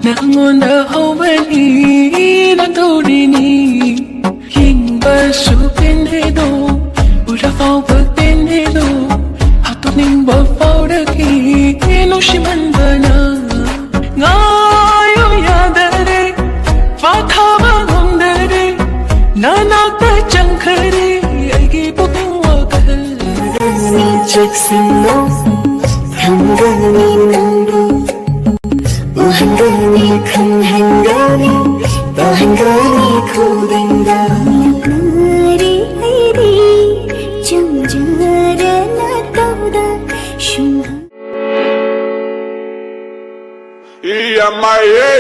Nangonda hovani nandorini Yingba su pinhedo Ura phao bạc pinhedo Hatok ning ba phao daki No shiman bana Ngayo yadare Vatha ba ngomdare Nanak ba changkhare Aigi bukwa kahal Ni jaksino Hangani nandu Hangani kan hangani Bahangani kudenga Kari airi Jamjara na tauda Shunga Iya maya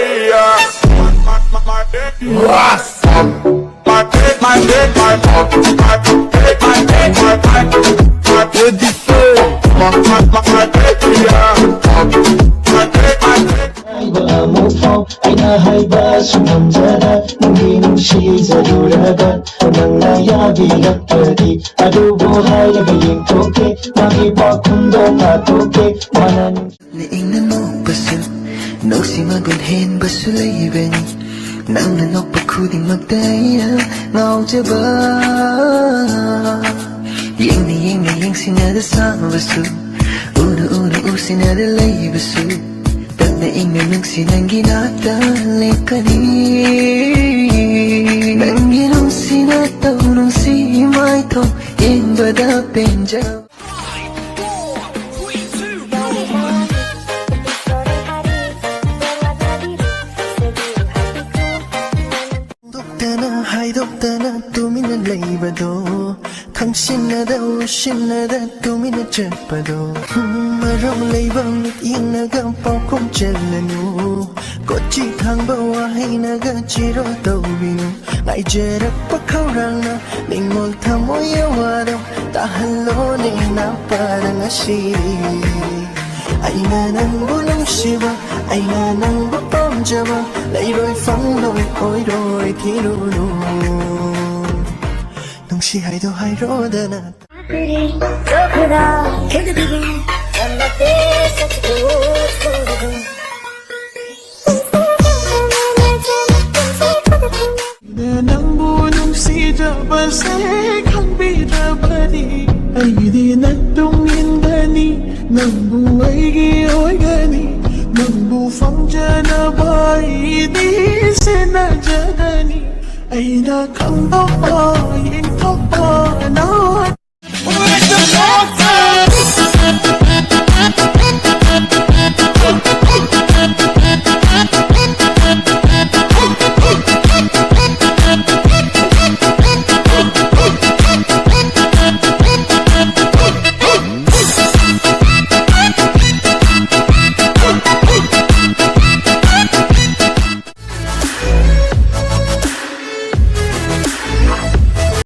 Aina haiba sumanjara Nungi nushizaruraga Nangna yabilakpadi Adubo hairaga yengtoke Magi pakundo patoke Manan Naing nanokbasu Noksi magunhen basu laybani Nang nanokba kuding magdaya Ngaujaba Yeng na yeng sinada sabasu Una usinada laybasu Naing nang sinang ginatalikani Nang ginong sinataw nung si Maito Yung bada penjaw 하이독다나 뚜미는 레이바도 당신나다 오신나다 뚜미는 제빠도 마럼 레이방 이나가 뻥콩 젤라누 꽃이 강바와 하이나가 지러도 비누 나이 제락 빡하우랑나 닝몰 타 모여와도 따할로네 나빠랑 아시리 아이나 nang bulong siwa aina nang bapom jawa lấy đôi phấn đôi ôi đôi thi lu lu nung si hai do hai ro da na Kuri Dokura Kedubiga Gambate Sachiku Tsurugu Nang bulong si Jabba say Kang bida bani Ay di nagdungin bani Nang buhay giyoy gani Nang bufang dyan na bay Di sinadya gani Ay nakang bapa